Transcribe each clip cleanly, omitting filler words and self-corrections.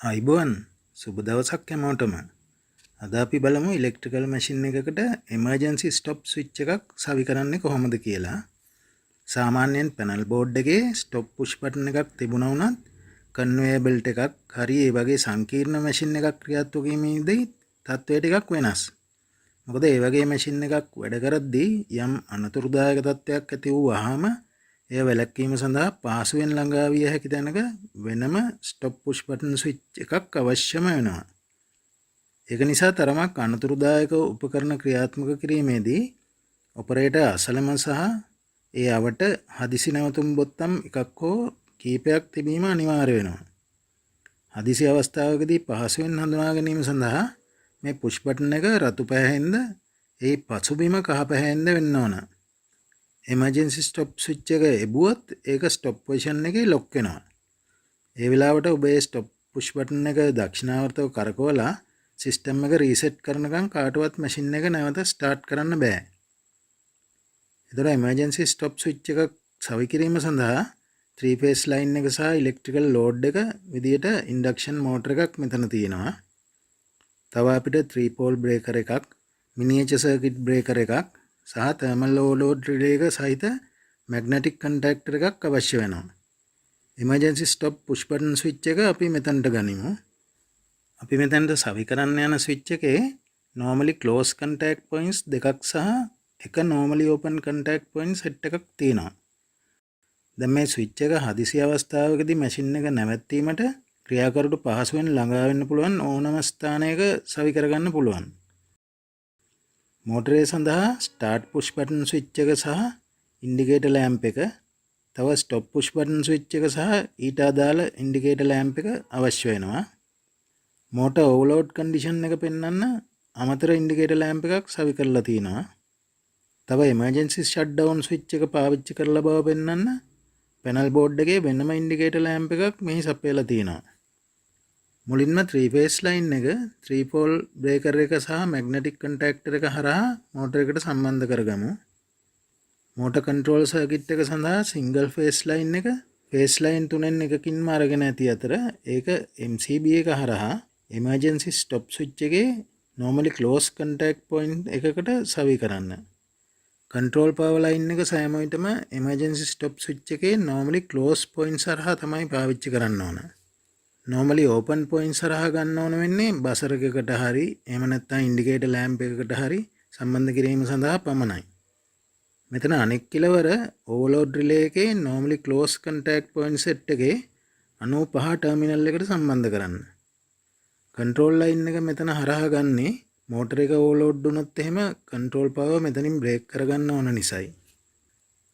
අයිබෝන් සුබ දවසක් හැමෝටම. අද අපි බලමු ඉලෙක්ට්‍රිකල් මැෂින් එකකට එමර්ජන්සි ස්ටොප් ස්විච් එකක් සවි කරන්නේ කොහොමද කියලා. සාමාන්‍යයෙන් පැනල් බෝඩ් එකේ ස්ටොප් පුෂ් බටන් එකක් තිබුණා වුණත් කන්වේයර් බෙල්ට් එකක් හරි ඒ වගේ සංකීර්ණ මැෂින් එකක් ක්‍රියාත්මක වීමේදී තත්ත්වය ටිකක් වෙනස්. මොකද ඒ වගේ මැෂින් එකක් වැඩ කරද්දී යම් අනතුරුදායක තත්ත්වයක් ඇති වුවහම එය වැළැක්වීම සඳහා පහසුවෙන් ළඟා විය හැකි තැනක වෙනම ස්ටොප් පුෂ් බටන් ස්විච් එකක් අවශ්‍යම වෙනවා. ඒක නිසා තරමක් අනතුරුදායක උපකරණ ක්‍රියාත්මක කිරීමේදී ඔපරේටර් අසලම සහ ඒ අවට හදිසි නැවතුම් බොත්තම් එකක් හෝ කීපයක් තිබීම අනිවාර්ය වෙනවා. හදිසි අවස්ථාවකදී පහසුවෙන් හඳුනා ගැනීම සඳහා මේ පුෂ් බටන් එක රතු පැහැයෙන්ද ඒ පසුබිම කහ පැහැයෙන්ද වෙන්න ඕන. එමර්ජන්සි ස්ටොප් ස්විච් එක එබුවොත් ඒක ස්ටොප් පොසිෂන් එකේ ලොක් වෙනවා. ඒ වෙලාවට ඔබේ ස්ටොප් පුෂ් බටන් එක දක්ෂිනාවර්තව කරකවලා සිස්ටම් එක රීසෙට් කරනකම් කාටවත් මැෂින් එක නැවත ස්ටාර්ට් කරන්න බෑ. එතකොට එමර්ජන්සි ස්ටොප් ස්විච් එකක් සවි කිරීම සඳහා 3 phase line එක සහ ඉලෙක්ට්‍රිකල් ලෝඩ් එක විදියට ඉන්ඩක්ෂන් මෝටර් එකක් මෙතන තියෙනවා. තව අපිට 3 pole breaker එකක්, miniature circuit breaker එකක් සහ thermal overload relay එක සහිත magnetic contactor එකක් අවශ්‍ය වෙනවා. emergency stop push button switch එක අපි මෙතනට ගනිමු. අපි මෙතනට සවි කරන්න යන switch එකේ normally close contact points දෙකක් සහ එක normally open contact point set එකක් තියෙනවා. දැන් මේ switch එක හදිසි අවස්ථාවකදී machine එක නැවැත්වීමට ක්‍රියාකරුට පහසුවෙන් ළඟා වෙන්න පුළුවන් ඕනම ස්ථානයක සවි කරගන්න පුළුවන්. මෝටරේ සඳහා start push button switch එක සහ indicator lamp එක, තව stop push button switch එක සහ ඊට අදාළ indicator lamp එක අවශ්‍ය වෙනවා. motor overload condition එක පෙන්වන්න අමතර indicator lamp එකක් සවි කරලා තියෙනවා. තව emergency shutdown switch එක පාවිච්චි කරලා බව පෙන්වන්න panel board එකේ වෙනම indicator lamp එකක් මෙහි සපයලා තියෙනවා. මුලින්ම 3 phase line එක 3 pole breaker එක සහ magnetic contactor එක හරහා motor එකට සම්බන්ධ කරගමු. motor control circuit එක සඳහා single phase line එක phase line තුනෙන් එකකින්ම අරගෙන ඇති අතර ඒක MCB එක හරහා emergency stop switch එකේ normally close contact point එකකට සවි කරන්න. control power line එක සෑම විටම emergency stop switch එකේ normally close point හරහා තමයි පාවිච්චි කරන්න ඕන. normally open point හරහා ගන්න ඕන වෙන්නේ බසර් එකකට හරි එහෙම නැත්නම් indicator lamp එකකට හරි සම්බන්ධ කිරීම සඳහා පමණයි. මෙතන අනෙක් කෙලවර overload relay එකේ normally close contact point set එකේ 95 terminal එකට සම්බන්ධ කරන්න. control line එක මෙතන හරහා ගන්නේ motor එක overload වුණොත් එහෙම control power මෙතනින් break කරගන්න ඕන නිසායි.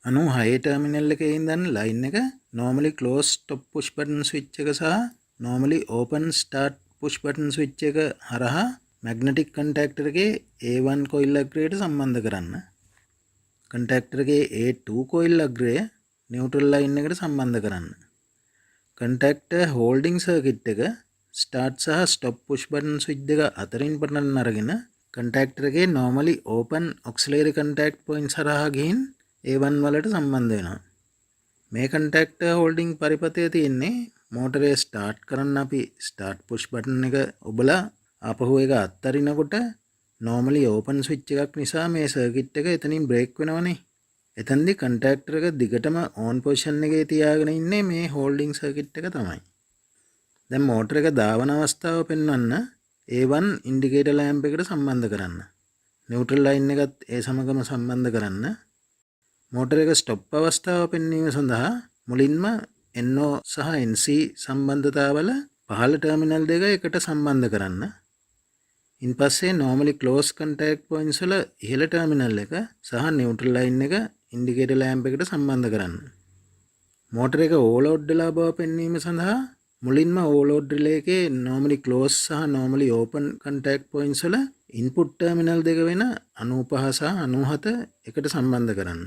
96 terminal එකේ ඉඳන් line එක normally close stop push button switch එක සහ normally open start push button switch එක හරහා magnetic contactor එකේ A1 coil අග්‍රයට සම්බන්ධ කරන්න. contactor එකේ A2 coil අග්‍රය neutral line එකට සම්බන්ධ කරන්න. contactor holding circuit එක start සහ stop push button switch දෙක අතරින් පටන් අරගෙන contactor එකේ normally open auxiliary contact points හරහා ගිහින් A1 වලට සම්බන්ධ වෙනවා. මේ contactor holding පරිපථය තියෙන්නේ මෝටරේ ස්ටාර්ට් කරන්න අපි ස්ටාර්ට් පුෂ් බටන් එක ඔබලා ආපහු එක අත්තරිනකොට normally open switch එකක් නිසා මේ සර්කිට් එක එතනින් බ්‍රේක් වෙනවනේ. එතනදී contactor එක දිගටම on position එකේ තියාගෙන ඉන්නේ මේ holding circuit එක තමයි. දැන් මෝටර එක දාවන අවස්ථාව පෙන්වන්න A1 indicator lamp එකට සම්බන්ධ කරන්න. neutral line එකත් ඒ සමගම සම්බන්ධ කරන්න. මෝටර එක stop අවස්ථාව පෙන්වීම සඳහා මුලින්ම NO සහ NC සම්බන්ධතාවල පහළ ටර්මිනල් දෙක එකට සම්බන්ධ කරන්න. ඉන්පස්සේ normally close contact points වල ඉහළ ටර්මිනල් එක සහ neutral line එක indicator lamp එකට සම්බන්ධ කරන්න. මෝටර එක overload වෙලා බව පෙන්වීම සඳහා මුලින්ම overload relay එකේ normally close සහ normally open contact points වල input terminal දෙක වෙන 95 සහ 97 එකට සම්බන්ධ කරන්න.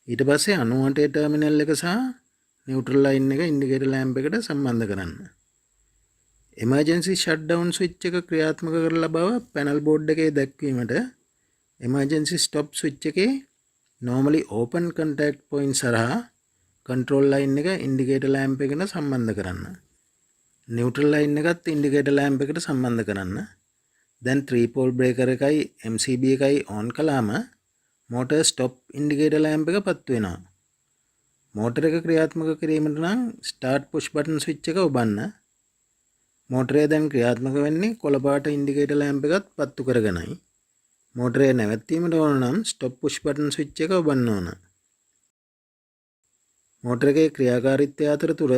ඊට පස්සේ 98 ටර්මිනල් එක සහ නියුට්‍රල් ලයින් එක ඉන්ඩිකේටර් ලැම්ප් එකට සම්බන්ධ කරන්න. එමර්ජන්සි ෂට්ඩවුන් ස්විච් එක ක්‍රියාත්මක කරලා බව පැනල් බෝඩ් එකේ දැක්වීමට එමර්ජන්සි ස්ටොප් ස්විච් එකේ normally open contact points හරහා control line එක ඉන්ඩිකේටර් ලැම්ප් එකට සම්බන්ධ කරන්න. නිව්ට්‍රල් ලයින් එකත් ඉන්ඩිකේටර් ලෑම්ප් එකට සම්බන්ධ කරන්න. දැන් 3 pole breaker එකයි MCB එකයි on කළාම motor stop indicator lamp එක පත්තු වෙනවා. මෝටර එක ක්‍රියාත්මක කිරීමට නම් start push button switch එක ඔබන්න. මෝටරය දැන් ක්‍රියාත්මක වෙන්නේ කොළ පාට ඉන්ඩිකේටර් ලෑම්ප් එකත් පත්තු කරගෙනයි. මෝටරය නැවැත්වීමට ඕන නම් stop push button switch එක ඔබන්න ඕන. මෝටර එකේ ක්‍රියාකාරීත්වය අතරතුර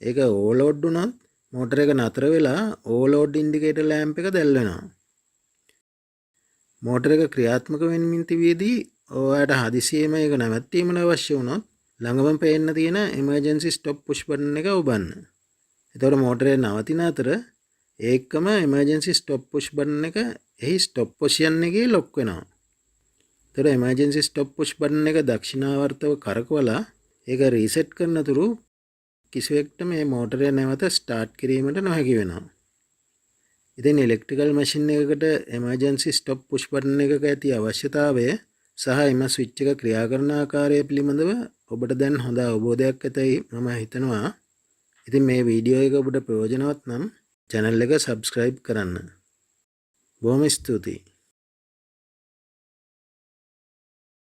ඒක ඕවර්ලෝඩ් වුණොත් මෝටර එක නතර වෙලා ඕවර්ලෝඩ් ඉන්ඩිකේටර් ලෑම්ප් එක දැල් වෙනවා. මෝටර එක ක්‍රියාත්මක වෙමින් තිබියදී ඔයාලට හදිසියෙම ඒක නැවැත්වීමට අවශ්‍ය වුණොත් ළඟම පේන්න තියෙන emergency stop push button එක ඔබන්න. එතකොට මෝටරය නවතින අතර ඒකම emergency stop push button එක එහි stop position එකේ lock වෙනවා. එතකොට emergency stop push button එක දක්ෂිනාවර්තව කරකවලා ඒක රීසෙට් කරන තුරු කිසිවෙක්ට මේ මෝටරය නැවත ස්ටාර්ට් කිරීමට නොහැකි වෙනවා. ඉතින් ඉලෙක්ට්‍රිකල් මැෂින් එකකට emergency stop push button එකක ඇති අවශ්‍යතාවය සහ එම ස්විච් එක ක්‍රියා කරන ආකාරය පිළිබඳව ඔබට දැන් හොඳ අවබෝධයක් ඇතයි මම හිතනවා. ඉතින් මේ වීඩියෝ එක ඔබට ප්‍රයෝජනවත් නම් channel එක subscribe කරන්න. බොහොම ස්තුතියි.